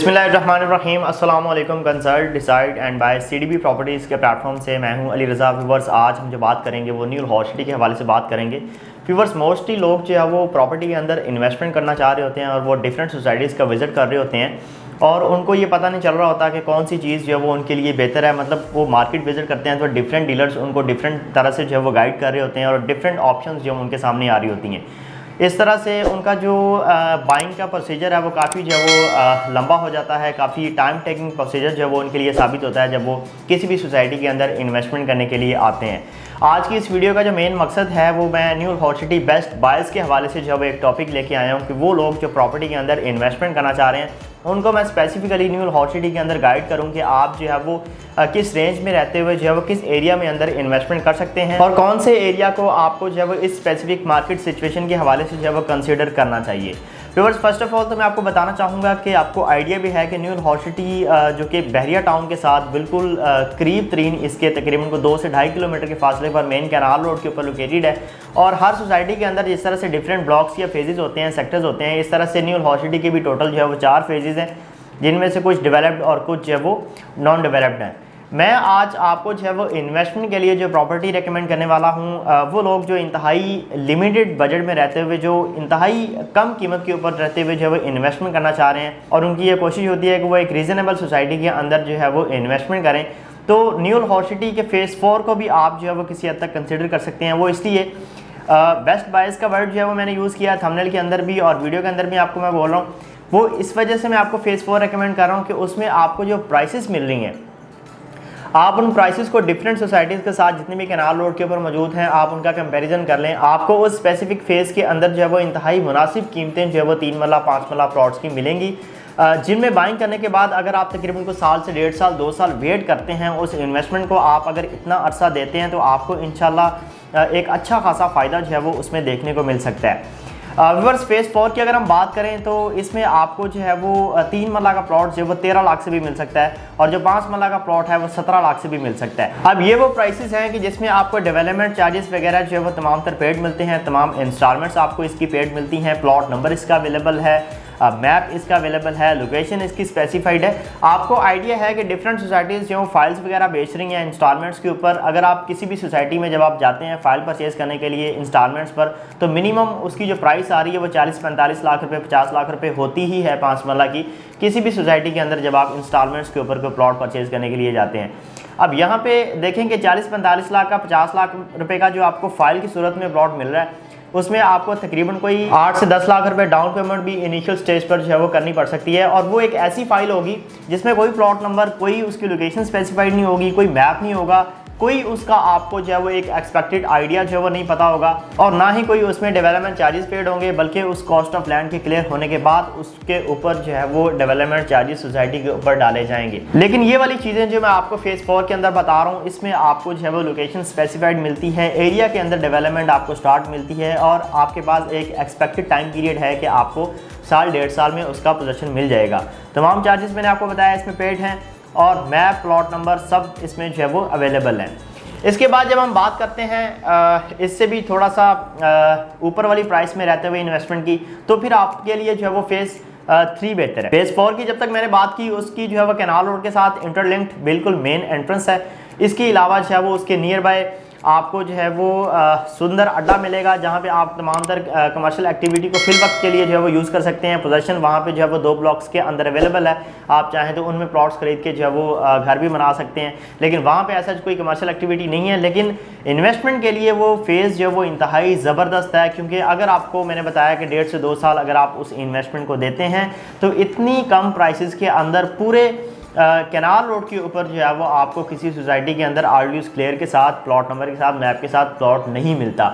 बिस्मिल्लाहिर्रहमानिर्रहीम अस्सलाम वालेकुम। Consult decide and buy CDB properties के प्लेटफॉर्म से मैं हूं अली रज़ा। व्यूवर्स, आज हम जो बात करेंगे वो न्यू हॉट सिटी के हवाले से बात करेंगे। व्यूवर्स, मोस्टली लोग जो है वो प्रॉपर्टी के अंदर इन्वेस्टमेंट करना चाह रहे होते हैं और वो डिफरेंट सोसाइटीज़ का विज़िट कर रहे होते हैं और उनको ये पता नहीं चल रहा होता कि कौन सी चीज़ जो है वो उनके लिए बेहतर है। मतलब वो मार्केट विज़िट करते हैं तो डिफरेंट डीलर्स उनको डिफरेंट तरह से जो है वो गाइड कर रहे होते हैं और डिफरेंट ऑप्शंस जो उनके सामने आ रही होती हैं। इस तरह से उनका जो बाइंग का प्रोसीजर है वो काफ़ी जो है वो लंबा हो जाता है। काफ़ी टाइम टेकिंग प्रोसीजर जो है वो उनके लिए साबित होता है जब वो किसी भी सोसाइटी के अंदर इन्वेस्टमेंट करने के लिए आते हैं। आज की इस वीडियो का जो मेन मकसद है वो मैं new hot city best buyers के हवाले से जो है वो एक टॉपिक लेके आया हूँ कि वो लोग जो प्रॉपर्टी के अंदर इन्वेस्टमेंट करना चाह रहे हैं उनको मैं स्पेसिफिकली न्यू हॉट सिटी के अंदर गाइड करूँ कि आप जो है वो किस रेंज में रहते हुए जो है वो किस एरिया में अंदर इन्वेस्टमेंट कर सकते हैं और कौन से एरिया को आपको जो है वो इस स्पेसिफिक मार्केट सिचुएशन के हवाले से जो है वो कंसिडर करना चाहिए। व्यूअर्स, फर्स्ट ऑफ ऑल तो मैं आपको बताना चाहूँगा कि आपको आइडिया भी है कि न्यू हॉट सिटी जो कि बहरिया टाउन के साथ बिल्कुल करीब तरीन इसके तकरीबन को 2 से 2.5 किलोमीटर के फासले पर मेन कैनाल रोड के ऊपर लोकेटेड है। और हर सोसाइटी के अंदर जिस तरह से डिफरेंट ब्लॉक्स या फेजेज़ होते हैं, सेक्टर्स होते हैं, इस तरह से न्यू हॉट सिटी के भी टोटल जो है वो 4 फेजेज़ हैं जिनमें से कुछ डेवलप्ड और कुछ जो है वो नॉन डेवलप्ड हैं। मैं आज आपको जो है वो इन्वेस्टमेंट के लिए जो प्रॉपर्टी रेकमेंड करने वाला हूँ वो लोग जो इंतहाई लिमिटेड बजट में रहते हुए जो इंतहाई कम कीमत के ऊपर रहते हुए जो है वो इन्वेस्टमेंट करना चाह रहे हैं और उनकी ये कोशिश होती है कि वो एक रीज़नेबल सोसाइटी के अंदर जो है वो इन्वेस्टमेंट करें। तो न्यू हॉट सिटी के फेज़ 4 को भी आप जो है वो किसी हद तक कंसिडर कर सकते हैं। वो इसलिए बेस्ट बायर्स का वर्ड जो है वो मैंने यूज़ किया थंबनेल के अंदर भी और वीडियो के अंदर भी आपको मैं बोल रहा हूँ। वो इस वजह से मैं आपको फेज़ 4 रेकमेंड कर रहा हूँ कि उसमें आपको जो प्राइसेस मिल रही हैं आप उन प्राइसेस को डिफरेंट सोसाइटीज़ के साथ जितने भी कैनाल रोड के ऊपर मौजूद हैं आप उनका कंपैरिजन कर लें। आपको उस स्पेसिफिक फेज़ के अंदर जो है वो इंतहाई मुनासिब कीमतें जो है वो 3 मरला 5 मरला प्लॉट्स की मिलेंगी जिनमें बाइंग करने के बाद अगर आप तकरीबन को साल से 1.5 साल 2 साल वेट करते हैं उस इन्वेस्टमेंट को आप अगर इतना अरसा देते हैं तो आपको इंशाल्लाह एक अच्छा खासा फ़ायदा जो है वो उसमें देखने को मिल सकता है। व्यूअर्स, फेज़ 4 की अगर हम बात करें तो इसमें आपको जो है वो 3 मरला का प्लॉट जो है वो 13 लाख से भी मिल सकता है और जो 5 मरला का प्लॉट है वो 17 लाख से भी मिल सकता है। अब ये वो प्राइसेस हैं कि जिसमें आपको डेवलपमेंट चार्जेस वगैरह जो है वो तमाम तर पेड मिलते हैं, तमाम इंस्टॉलमेंट्स आपको इसकी पेड मिलती हैं, प्लॉट नंबर इसका अवेलेबल है, मैप इसका अवेलेबल है, लोकेशन इसकी स्पेसिफाइड है। आपको आइडिया है कि डिफरेंट सोसाइटीज़ जो फाइल्स वगैरह बेच रही हैं इंस्टॉलमेंट्स के ऊपर। अगर आप किसी भी सोसाइटी में जब आप जाते हैं फ़ाइल परचेज़ करने के लिए इंस्टॉलमेंट्स पर तो मिनिमम उसकी जो प्राइस आ रही है वो 40-45 लाख रुपए 50 लाख रुपए होती ही है 5 मरला की किसी भी सोसाइटी के अंदर जब आप इंस्टॉलमेंट्स के ऊपर कोई प्लॉट परचेज़ करने के लिए जाते हैं। अब यहाँ पे देखें कि 40-45 लाख का 50 लाख रुपए का जो आपको फ़ाइल की सूरत में प्लॉट मिल रहा है उसमें आपको तकरीबन कोई 8 से 10 लाख रुपए डाउन पेमेंट भी इनिशियल स्टेज पर जो है वो करनी पड़ सकती है और वो एक ऐसी फाइल होगी जिसमें कोई प्लॉट नंबर, कोई उसकी लोकेशन स्पेसिफाइड नहीं होगी, कोई मैप नहीं होगा, कोई उसका आपको जो है वो एक एक्सपेक्टेड आइडिया जो है वो नहीं पता होगा और ना ही कोई उसमें डेवलपमेंट चार्जेस पेड होंगे बल्कि उस कॉस्ट ऑफ लैंड के क्लियर होने के बाद उसके ऊपर जो है वो डेवलपमेंट चार्जेस सोसाइटी के ऊपर डाले जाएंगे। लेकिन ये वाली चीज़ें जो मैं आपको फेज़ 4 के अंदर बता रहा हूँ इसमें आपको जो है वो लोकेशन स्पेसिफाइड मिलती है, एरिया के अंदर डेवलपमेंट आपको स्टार्ट मिलती है और आपके पास एक एक्सपेक्टेड टाइम पीरियड है कि आपको साल 1.5 साल में उसका पोजीशन मिल जाएगा। तमाम चार्जेस मैंने आपको बताया इसमें पेड हैं और मैप, प्लॉट नंबर सब इसमें जो है वो अवेलेबल है। इसके बाद जब हम बात करते हैं इससे भी थोड़ा सा ऊपर वाली प्राइस में रहते हुए इन्वेस्टमेंट की तो फिर आपके लिए जो है वो फेज़ 3 बेहतर है। फेज़ 4 की जब तक मैंने बात की उसकी जो है वो कैनाल रोड के साथ इंटरलिंक्ड बिल्कुल मेन एंट्रेंस है। इसके अलावा जो है वो उसके नियर बाय आपको जो है वो सुंदर अड्डा मिलेगा जहाँ पे आप तमाम तर कमर्शियल एक्टिविटी को फिल वक्त के लिए जो है वो यूज़ कर सकते हैं। पोजीशन वहाँ पे जो है वो 2 ब्लॉक्स के अंदर अवेलेबल है, आप चाहें तो उनमें प्लॉट्स खरीद के जो है वो घर भी बना सकते हैं। लेकिन वहाँ पे ऐसा कोई कमर्शियल एक्टिविटी नहीं है। लेकिन इन्वेस्टमेंट के लिए वो फेज़ जो है वो इंतहाई ज़बरदस्त है क्योंकि अगर आपको मैंने बताया कि 1.5 से 2 साल अगर आप उस इन्वेस्टमेंट को देते हैं तो इतनी कम प्राइसेस के अंदर पूरे कैनाल रोड के ऊपर जो है वो आपको किसी सोसाइटी के अंदर आरडीएस क्लियर के साथ, प्लॉट नंबर के साथ, मैप के साथ प्लॉट नहीं मिलता।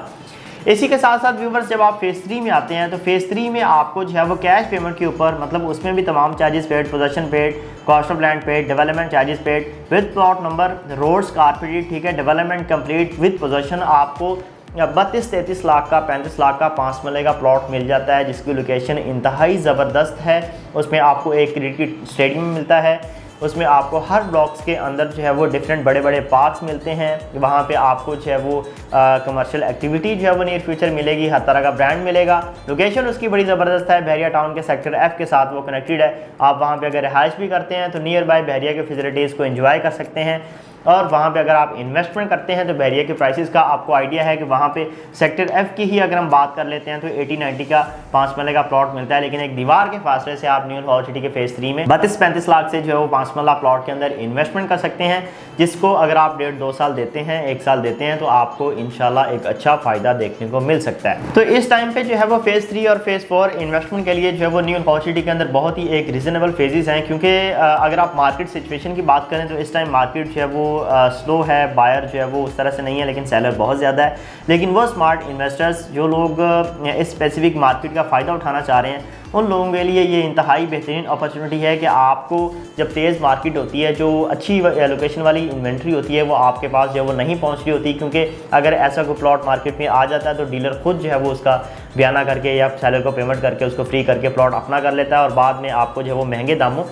इसी के साथ साथ व्यूवर्स, जब आप फेज़ 3 में आते हैं तो फेज़ 3 में आपको जो है वो कैश पेमेंट के ऊपर मतलब उसमें भी तमाम charges paid, position paid, cost of land paid, development charges paid with plot number, roads carpeted, ठीक है, डेवलपमेंट कंप्लीट विद पोजीशन आपको 32-33 लाख का, 35 लाख का 5 मरले का प्लॉट मिल जाता है जिसकी लोकेशन इंतहाई ज़बरदस्त है। उसमें आपको एक क्रिकेट स्टेडियम मिलता है, उसमें आपको हर ब्लॉक्स के अंदर जो है वो डिफरेंट बड़े बड़े पार्क्स मिलते हैं। वहाँ पे आपको जो है वो कमर्शियल एक्टिविटी जो है वो नियर फ्यूचर मिलेगी, हर तरह का ब्रांड मिलेगा। लोकेशन उसकी बड़ी ज़बरदस्त है, बहरिया टाउन के सेक्टर F के साथ वो कनेक्टेड है। आप वहाँ पे अगर रिहाइश भी करते हैं तो नियर बाय बहरिया के फैसिलिटीज़ को एंजॉय कर सकते हैं। और वहाँ पे अगर आप इन्वेस्टमेंट करते हैं तो बहरिया के प्राइसेस का आपको आइडिया है कि वहाँ पे सेक्टर F की ही अगर हम बात कर लेते हैं तो 80-90 का 5 मरले का प्लॉट मिलता है, लेकिन एक दीवार के फासले से आप न्यू हॉल सिटी के फेज़ 3 में 32-35 लाख से जो है वो 5 मरला प्लॉट के अंदर इन्वेस्टमेंट कर सकते हैं, जिसको अगर आप 1.5-2 साल देते हैं, 1 साल देते हैं तो आपको इंशाल्लाह एक अच्छा फ़ायदा देखने को मिल सकता है। तो इस टाइम पे जो है वो फेज़ 3 और फेज़ 4 इन्वेस्टमेंट के लिए जो है वो न्यू हॉल सिटी के अंदर बहुत ही एक रीजनेबल फेजेस हैं, क्योंकि अगर आप मार्केट सिचुएशन की बात करें तो इस टाइम मार्केट जो है वो स्लो है, बायर जो है वो उस तरह से नहीं है, लेकिन सेलर बहुत ज़्यादा है। लेकिन वो स्मार्ट इन्वेस्टर्स जो लोग इस स्पेसिफिक मार्केट का फ़ायदा उठाना चाह रहे हैं, उन लोगों के लिए ये इंतहाई बेहतरीन अपॉर्चुनिटी है कि आपको जब तेज़ मार्केट होती है, जो अच्छी लोकेशन वाली इन्वेंट्री होती है वो आपके पास जो है वो नहीं पहुंच रही होती, क्योंकि अगर ऐसा कोई प्लॉट मार्केट में आ जाता है तो डीलर खुद जो है वो उसका बयाना करके या सेलर को पेमेंट करके उसको फ्री करके प्लॉट अपना कर लेता है, और बाद में आपको जो है वो महंगे दामों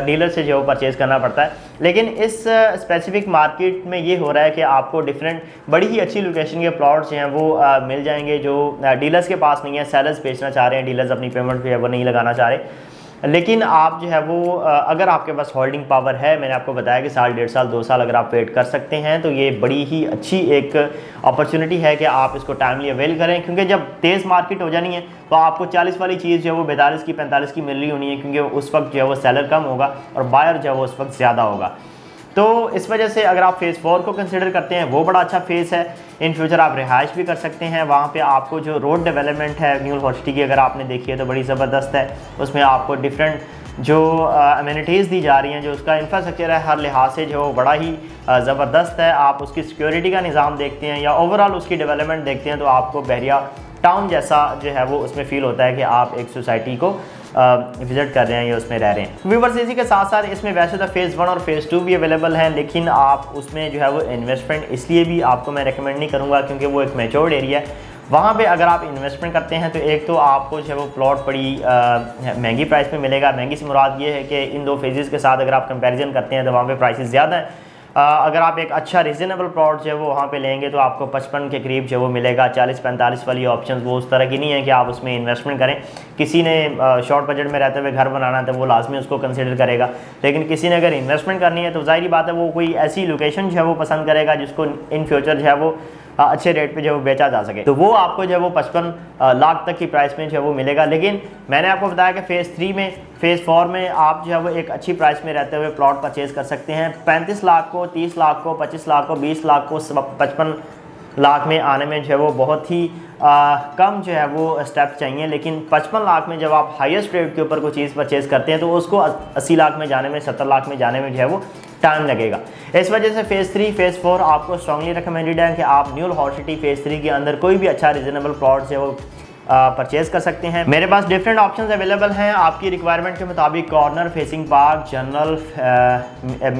डीलर से जो है परचेज़ करना पड़ता है। लेकिन इस स्पेसिफिक मार्केट में ये हो रहा है कि आपको डिफरेंट बड़ी ही अच्छी लोकेशन के प्लॉट्स जो हैं वो मिल जाएंगे, जो डीलर्स के पास नहीं है। सेलर्स बेचना चाह रहे हैं, डीलर्स अपनी पेमेंट जो है वो नहीं लगाना चाह रहे। लेकिन आप जो है वो अगर आपके पास होल्डिंग पावर है, मैंने आपको बताया कि साल, 1.5 साल, 2 साल अगर आप वेट कर सकते हैं तो ये बड़ी ही अच्छी एक अपॉर्चुनिटी है कि आप इसको टाइमली अवेल करें, क्योंकि जब तेज़ मार्केट हो जानी है तो आपको 40 वाली चीज़ जो है वो 42 की 45 की मिल रही होनी है, क्योंकि उस वक्त जो है वो सेलर कम होगा और बायर जो है वो उस वक्त ज़्यादा होगा। तो इस वजह से अगर आप फेज़ 4 को कंसिडर करते हैं, वो बड़ा अच्छा फेज़ है। इन फ्यूचर आप रिहाइश भी कर सकते हैं। वहाँ पे आपको जो रोड डेवलपमेंट है न्यू हॉल सिटी की, अगर आपने देखी है तो बड़ी ज़बरदस्त है। उसमें आपको डिफरेंट जो अमेनिटीज़ दी जा रही हैं, जो उसका इंफ्रास्ट्रक्चर है हर लिहाज से जो बड़ा ही ज़बरदस्त है। आप उसकी सिक्योरिटी का निज़ाम देखते हैं या ओवरऑल उसकी डेवलपमेंट देखते हैं तो आपको बहरिया टाउन जैसा जो है वो उसमें फ़ील होता है कि आप एक सोसाइटी को विज़िट कर रहे हैं या उसमें रह रहे हैं। व्यूअर्स, इसी के साथ साथ इसमें वैसे तो फेज़ 1 और फेज़ 2 भी अवेलेबल हैं, लेकिन आप उसमें जो है वो इन्वेस्टमेंट इसलिए भी आपको मैं रेकमेंड नहीं करूँगा क्योंकि वो एक मैच्योर्ड एरिया है। वहाँ पे अगर आप इन्वेस्टमेंट करते हैं तो एक तो आपको जो है वो प्लॉट बड़ी महंगी प्राइस में मिलेगा। महंगी से मुराद ये है कि इन दो फेजेस के साथ अगर आप कंपैरिजन करते हैं तो वहाँ पे प्राइसेस ज़्यादा हैं। अगर आप एक अच्छा रीज़नेबल प्लॉट जो है वो वहाँ पे लेंगे तो आपको 55 के करीब जो है वो मिलेगा। 40-45 वाली ऑप्शन वो उस तरह की नहीं है कि आप उसमें इन्वेस्टमेंट करें। किसी ने शॉर्ट बजट में रहते हुए घर बनाना है तो वो लाजमी उसको कंसिडर करेगा, लेकिन किसी ने अगर इन्वेस्टमेंट करनी है तो ज़ाहिर बात है वो कोई ऐसी लोकेशन जो है वो पसंद करेगा जिसको इन फ्यूचर जो है वो अच्छे रेट पे जो वो बेचा जा सके, तो वो आपको जो है वो 55 लाख तक की प्राइस में जो है वो मिलेगा। लेकिन मैंने आपको बताया कि फेज़ 3 में, फेज़ 4 में आप जो है वो एक अच्छी प्राइस में रहते हुए प्लॉट परचेज़ कर सकते हैं। 35 लाख को, 30 लाख को, 25 लाख को, 20 लाख को, 55 लाख में आने में जो है वो बहुत ही कम जो है वो स्टेप चाहिए। लेकिन 55 लाख में जब आप हाईएस्ट रेट के ऊपर कोई चीज़ परचेज़ करते हैं तो उसको 80 लाख में जाने में, 70 लाख में जाने में जो है वो टाइम लगेगा। इस वजह से फेज़ 3, फेज़ 4 आपको स्ट्रांगली रिकमेंडेड है कि आप न्यू हॉल सिटी फेज़ 3 के अंदर कोई भी अच्छा रीजनेबल प्लॉट जो है वो परचेज़ कर सकते हैं। मेरे पास डिफरेंट ऑप्शंस अवेलेबल हैं आपकी रिक्वायरमेंट के मुताबिक। Corner, facing park, general,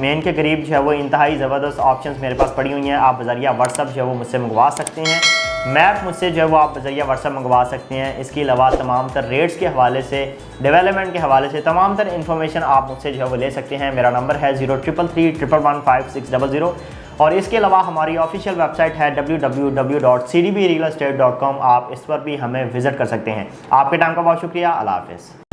main के करीब जो है वो इंतहाई ज़बरदस्त ऑप्शंस मेरे पास पड़ी हुई हैं। आप बज़रिया व्हाट्सअप जो है वो मुझसे मंगवा सकते हैं। मैप मुझसे जो है वो आप बज़रिया व्हाट्सअप मंगवा सकते हैं। इसके अलावा तमाम तर रेट्स के हवाले से, डेवलपमेंट के हवाले से तमाम तर इन्फॉर्मेशन आप मुझसे जो है वो ले सकते हैं। मेरा नंबर है 0333115600 और इसके अलावा हमारी ऑफिशियल वेबसाइट है www.cdbrealestate.com। आप इस पर भी हमें विज़िट कर सकते हैं। आपके टाइम का बहुत शुक्रिया। अल्लाह हाफ़िज़।